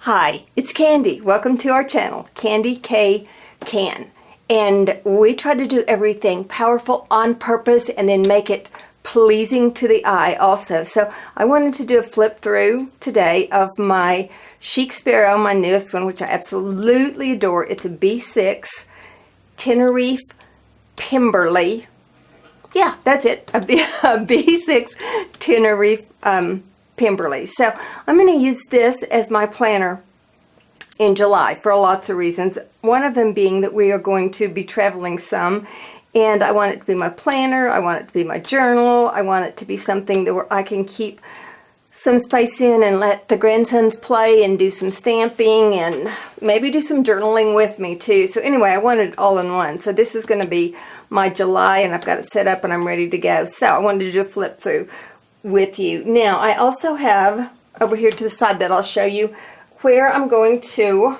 Hi, it's Candy. Welcome to our channel, Candy K Can. And we try to do everything powerful on purpose and then make it pleasing to the eye also. So I wanted to do a flip through today of my CHIC SPARROW, my newest one, which I absolutely adore. It's a B6 Tenerife Pemberley. Yeah, that's it, a B6 Tenerife Pemberley. So I'm going to use this as my planner in July for lots of reasons. One of them being that we are going to be traveling some, and I want it to be my planner, I want it to be my journal, I want it to be something that where I can keep some space in and let the grandsons play and do some stamping and maybe do some journaling with me too. So anyway, I want it all in one. So this is going to be my July, and I've got it set up and I'm ready to go. So I wanted to do a flip through with you. Now I also have over here to the side that I'll show you where I'm going to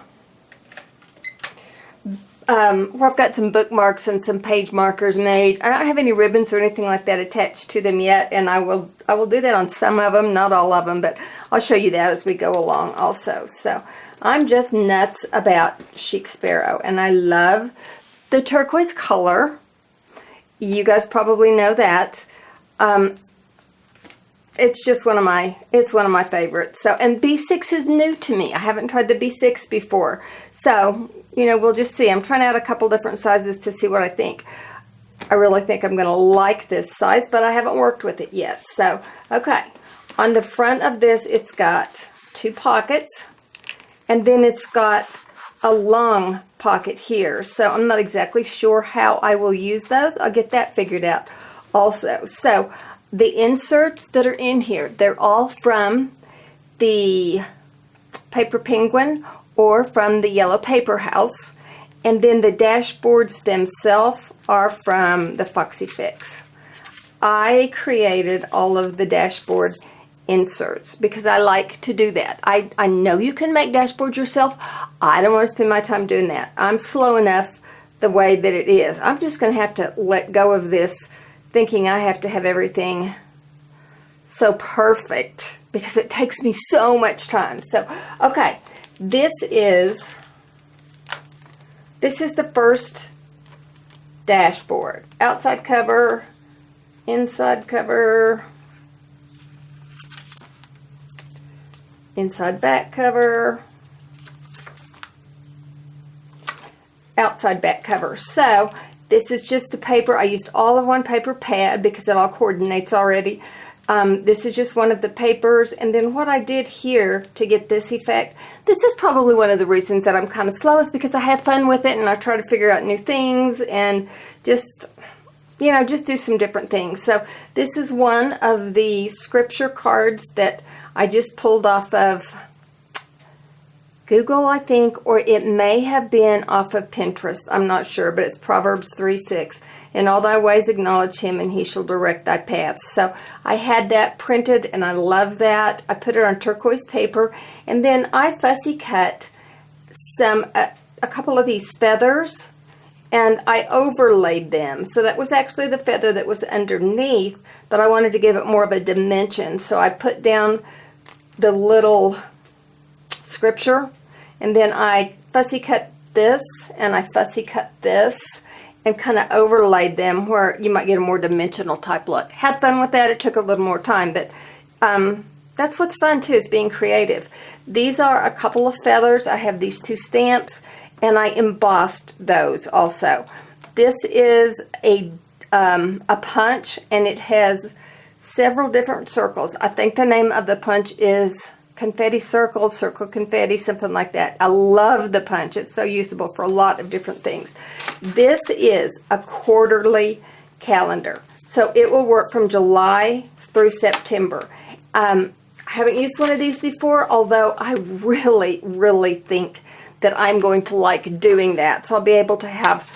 where I've got some bookmarks and some page markers made. I don't have any ribbons or anything like that attached to them yet, and I will do that on some of them, not all of them, but I'll show you that as we go along also. So I'm just nuts about CHIC SPARROW, and I love the turquoise color. You guys probably know that. It's just one of my favorites. So, and B6 is new to me. I haven't tried the B6 before. So, you know, we'll just see. I'm trying out a couple different sizes to see what I think. I really think I'm going to like this size, but I haven't worked with it yet. So, okay. On the front of this, it's got two pockets, and then it's got a long pocket here. So, I'm not exactly sure how I will use those. I'll get that figured out also. So, the inserts that are in here, they're all from the Paper Penguin or from the Yellow Paper House. And then the dashboards themselves are from the Foxy Fix. I created all of the dashboard inserts because I like to do that. I know you can make dashboards yourself. I don't want to spend my time doing that. I'm slow enough the way that it is. I'm just going to have to let go of this thinking I have to have everything so perfect because it takes me so much time. So, okay, this is the first dashboard. Outside cover, inside cover, inside back cover, outside back cover. So, this is just the paper. I used all of one paper pad because it all coordinates already. This is just one of the papers. And then what I did here to get this effect, this is probably one of the reasons that I'm kind of slow, is because I have fun with it and I try to figure out new things and just, you know, just do some different things. So this is one of the scripture cards that I just pulled off of Google, I think, or it may have been off of Pinterest. I'm not sure, but it's Proverbs 3:6. In all thy ways acknowledge him, and he shall direct thy paths. So I had that printed, and I love that. I put it on turquoise paper, and then I fussy cut a couple of these feathers, and I overlaid them. So that was actually the feather that was underneath, but I wanted to give it more of a dimension. So I put down the little scripture, and then I fussy cut this and I fussy cut this and kind of overlaid them where you might get a more dimensional type look. Had fun with that. It took a little more time, but that's what's fun too, is being creative. These are a couple of feathers. I have these two stamps, and I embossed those also. This is a punch, and it has several different circles. I think the name of the punch is confetti circle confetti, something like that. I love the punch. It's so usable for a lot of different things. This is a quarterly calendar, so it will work from July through September. I haven't used one of these before, although I really think that I'm going to like doing that. So I'll be able to have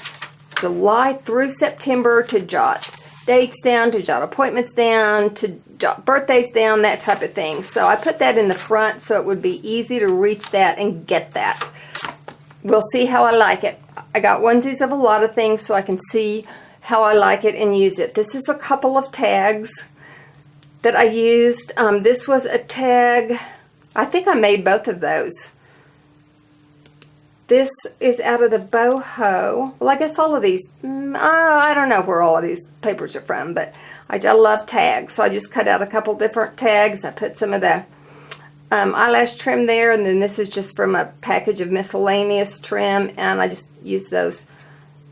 July through September to jot dates down, to jot appointments down, to jot birthdays down, that type of thing. So I put that in the front so it would be easy to reach that and get that. We'll see how I like it. I got onesies of a lot of things so I can see how I like it and use it. This is a couple of tags that I used. This was a tag, I think I made both of those. This is out of the boho. Well, I guess all of these, I don't know where all of these papers are from, but I love tags. So I just cut out a couple different tags. I put some of the eyelash trim there, and then this is just from a package of miscellaneous trim, and I just used those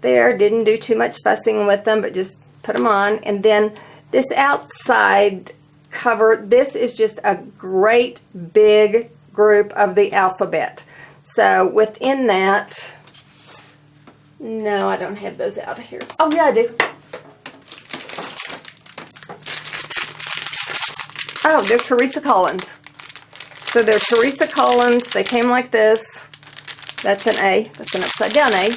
there. Didn't do too much fussing with them, but just put them on. And then this outside cover, this is just a great big group of the alphabet. So within that, no, I don't have those out of here. Oh yeah, I do. Oh, they're Teresa Collins. So they're Teresa Collins. They came like this. That's an A. That's an upside down A.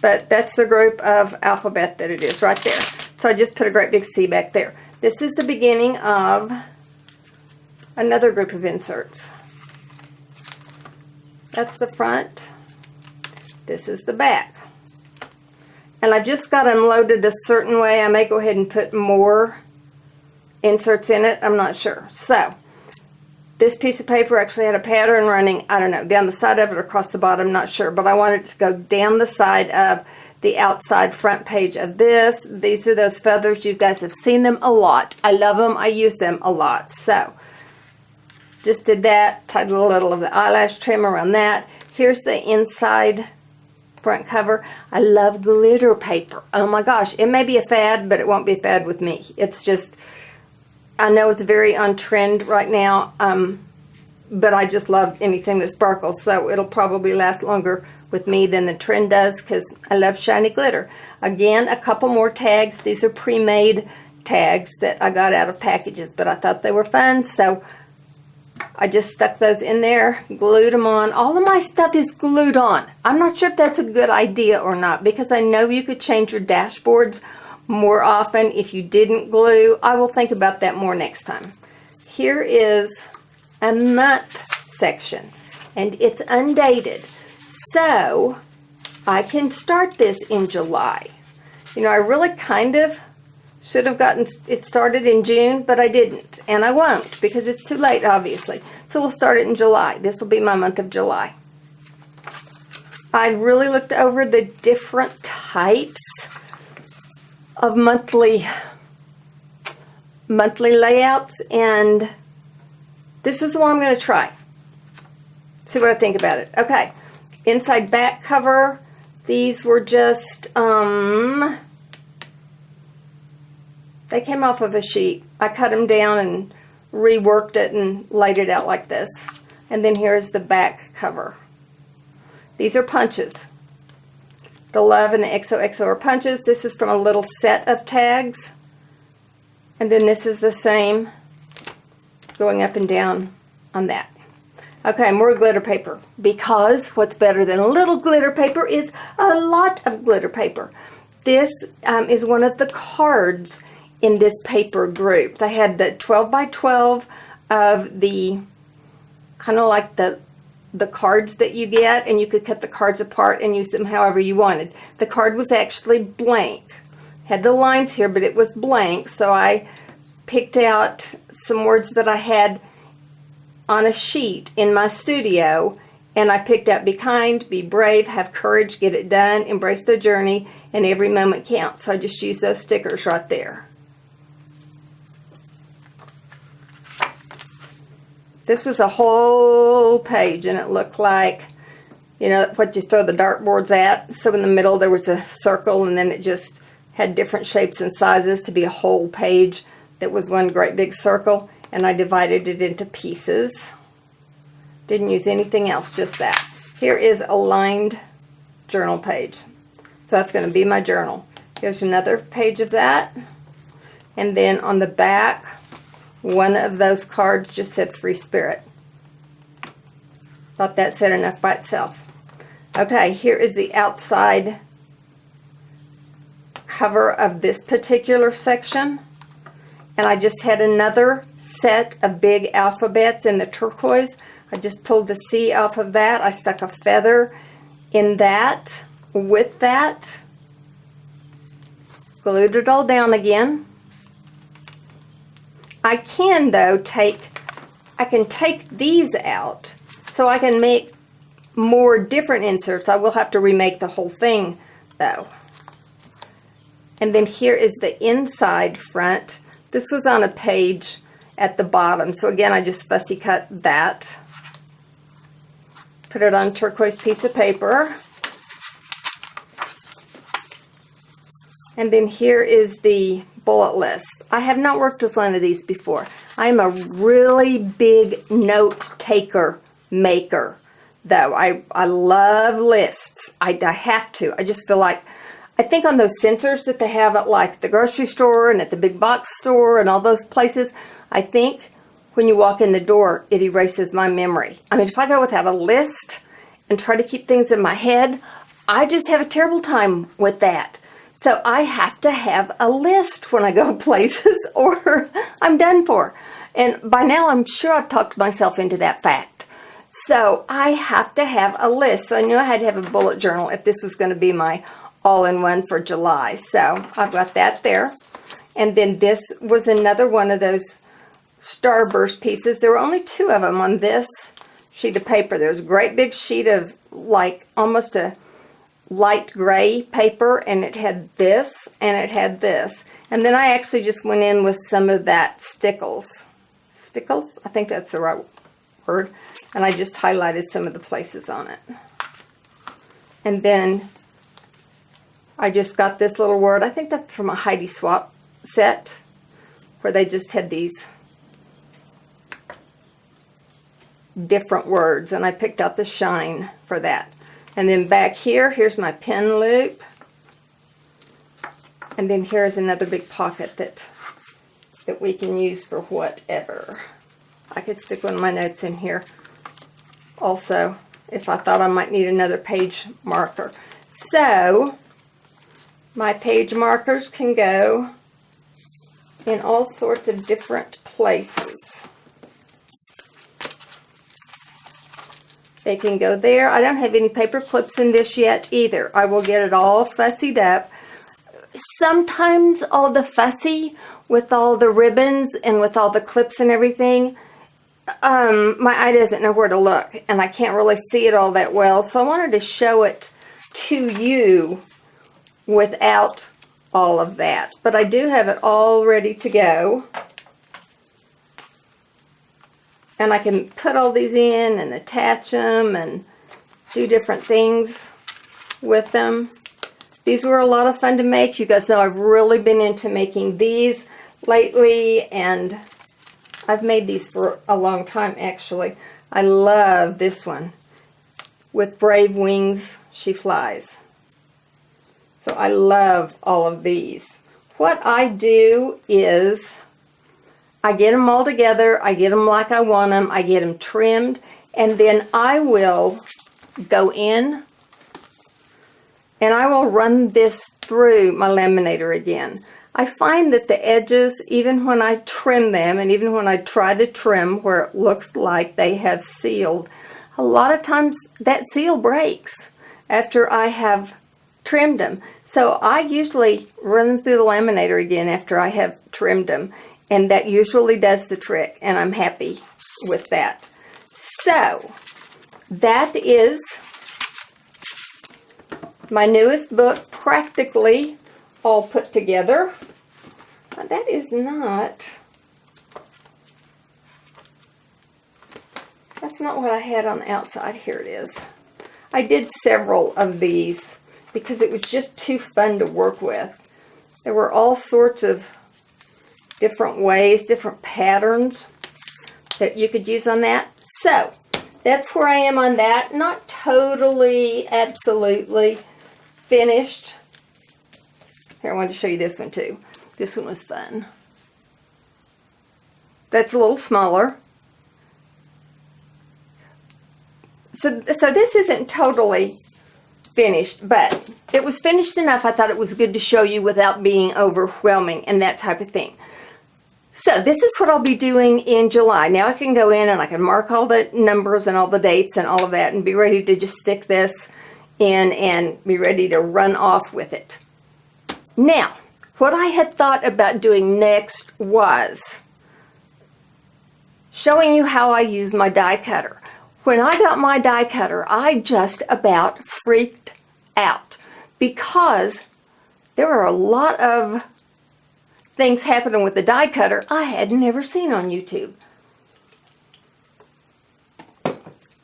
But that's the group of alphabet that it is right there. So I just put a great big C back there. This is the beginning of another group of inserts. That's the front. This is the back. And I've just got them loaded a certain way. I may go ahead and put more inserts in it. I'm not sure. So this piece of paper actually had a pattern running, I don't know, down the side of it or across the bottom, not sure. But I wanted to go down the side of the outside front page of this. These are those feathers. You guys have seen them a lot. I love them. I use them a lot. So just did that. Tied a little of the eyelash trim around that. Here's the inside front cover. I love glitter paper. Oh my gosh. It may be a fad, but it won't be a fad with me. It's just, I know it's very on trend right now, but I just love anything that sparkles, so it'll probably last longer with me than the trend does because I love shiny glitter. Again, a couple more tags. These are pre-made tags that I got out of packages, but I thought they were fun, so I just stuck those in there, glued them on. All of my stuff is glued on. I'm not sure if that's a good idea or not because I know you could change your dashboards more often if you didn't glue. I will think about that more next time. Here is a month section, and it's undated. So I can start this in July. You know, I really kind of should have gotten it started in June, but I didn't, and I won't because it's too late, obviously. So we'll start it in July. This will be my month of July. I really looked over the different types of monthly layouts, and this is the one I'm going to try. See what I think about it. Okay, inside back cover. These were just they came off of a sheet. I cut them down and reworked it and laid it out like this. And then here's the back cover. These are punches. The Love and the XOXO are punches. This is from a little set of tags. And then this is the same going up and down on that. Okay, more glitter paper. Because what's better than a little glitter paper is a lot of glitter paper. This is one of the cards in this paper group. They had the 12 by 12 of the kind of like the cards that you get, and you could cut the cards apart and use them however you wanted. The card was actually blank. Had the lines here, but it was blank, so I picked out some words that I had on a sheet in my studio, and I picked out be kind, be brave, have courage, get it done, embrace the journey, and every moment counts. So I just used those stickers right there. This was a whole page, and it looked like, you know, what you throw the dartboards at. So in the middle there was a circle, and then it just had different shapes and sizes to be a whole page that was one great big circle. And I divided it into pieces. Didn't use anything else, just that. Here is a lined journal page. So that's going to be my journal. Here's another page of that. And then on the back, one of those cards just said Free Spirit. Thought that said enough by itself. Okay, here is the outside cover of this particular section. And I just had another set of big alphabets in the turquoise. I just pulled the C off of that. I stuck a feather in that with that. Glued it all down again. I can, though, I can take these out so I can make more different inserts. I will have to remake the whole thing though. And then here is the inside front. This was on a page at the bottom. So again, I just fussy cut that. Put it on a turquoise piece of paper. And then here is the bullet list. I have not worked with one of these before. I am a really big note taker maker, though. I love lists. I have to. I just feel like, I think on those sensors that they have at like the grocery store and at the big box store and all those places, I think when you walk in the door, it erases my memory. I mean, if I go without a list and try to keep things in my head, I just have a terrible time with that. So I have to have a list when I go places or I'm done for. And by now I'm sure I've talked myself into that fact. So I have to have a list. So I knew I had to have a bullet journal if this was going to be my all-in-one for July. So I've got that there. And then this was another one of those Starburst pieces. There were only 2 of them on this sheet of paper. There's a great big sheet of like almost a light gray paper, and it had this and it had this. And then I actually just went in with some of that stickles, I think that's the right word, and I just highlighted some of the places on it. And then I just got this little word. I think that's from a Heidi Swap set where they just had these different words, and I picked out the shine for that. And then back here, here's my pen loop. And then here's another big pocket that we can use for whatever. I could stick one of my notes in here also if I thought I might need another page marker. So my page markers can go in all sorts of different places. They can go there. I don't have any paper clips in this yet either. I will get it all fussied up. Sometimes all the fussy with all the ribbons and with all the clips and everything, my eye doesn't know where to look and I can't really see it all that well. So I wanted to show it to you without all of that. But I do have it all ready to go. And I can put all these in and attach them and do different things with them. These were a lot of fun to make. You guys know I've really been into making these lately, and I've made these for a long time actually. I love this one. With brave wings she flies. So I love all of these. What I do is I get them all together, I get them like I want them, I get them trimmed, and then I will go in and I will run this through my laminator again. I find that the edges, even when I trim them, and even when I try to trim where it looks like they have sealed, a lot of times that seal breaks after I have trimmed them. So I usually run them through the laminator again after I have trimmed them. And that usually does the trick, and I'm happy with that. So, that is my newest book, practically all put together. That is not, that's not what I had on the outside. Here it is. I did several of these because it was just too fun to work with. There were all sorts of different ways, different patterns that you could use on that. So that's where I am on that. Not totally, absolutely finished. Here, I wanted to show you this one too. This one was fun. That's a little smaller. So this isn't totally finished, but it was finished enough. I thought it was good to show you without being overwhelming and that type of thing. So this is what I'll be doing in July. Now I can go in and I can mark all the numbers and all the dates and all of that and be ready to just stick this in and be ready to run off with it. Now, what I had thought about doing next was showing you how I use my die cutter. When I got my die cutter, I just about freaked out because there were a lot of things happening with the die cutter I had never seen on YouTube.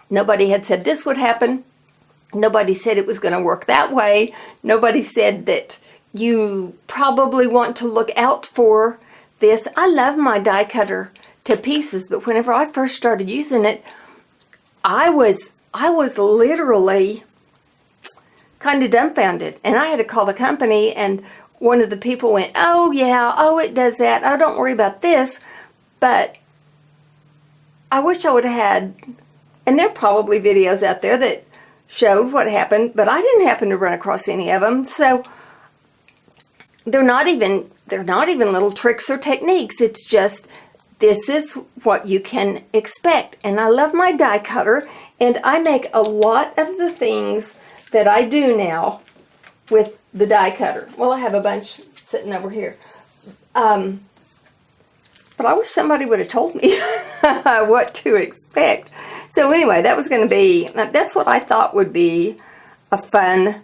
Nobody had said this would happen. Nobody said it was going to work that way. Nobody said that you probably want to look out for this. I love my die cutter to pieces, but whenever I first started using it, I was literally kind of dumbfounded, and I had to call the company, and one of the people went, "Oh yeah, oh it does that. Oh, don't worry about this." But I wish I would have had, and there are probably videos out there that showed what happened, but I didn't happen to run across any of them. So they're not even little tricks or techniques. It's just, this is what you can expect. And I love my die cutter, and I make a lot of the things that I do now with the die cutter. Well, I have a bunch sitting over here. But I wish somebody would have told me what to expect. So anyway, that was going to be, that's what I thought would be a fun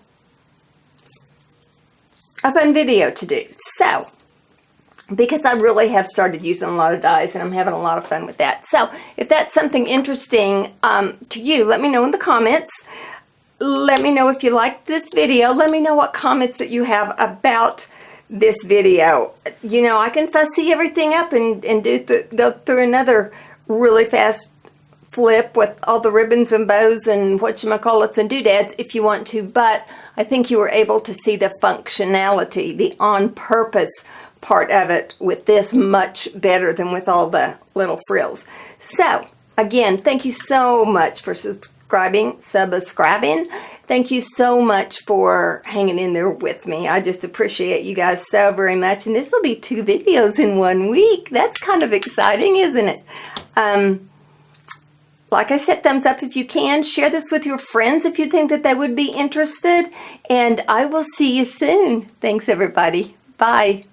video to do. So, because I really have started using a lot of dies, and I'm having a lot of fun with that. So, if that's something interesting to you, let me know in the comments. Let me know if you liked this video. Let me know what comments that you have about this video. You know, I can fussy everything up and go through another really fast flip with all the ribbons and bows and whatchamacallits and doodads if you want to, but I think you were able to see the functionality, the on-purpose part of it with this much better than with all the little frills. So, again, thank you so much for subscribing. Thank you so much for hanging in there with me. I just appreciate you guys so very much, and this will be 2 videos in 1 week. That's kind of exciting, isn't it? Like I said, thumbs up if you can. Share this with your friends if you think that they would be interested. And I will see you soon. Thanks, everybody. Bye.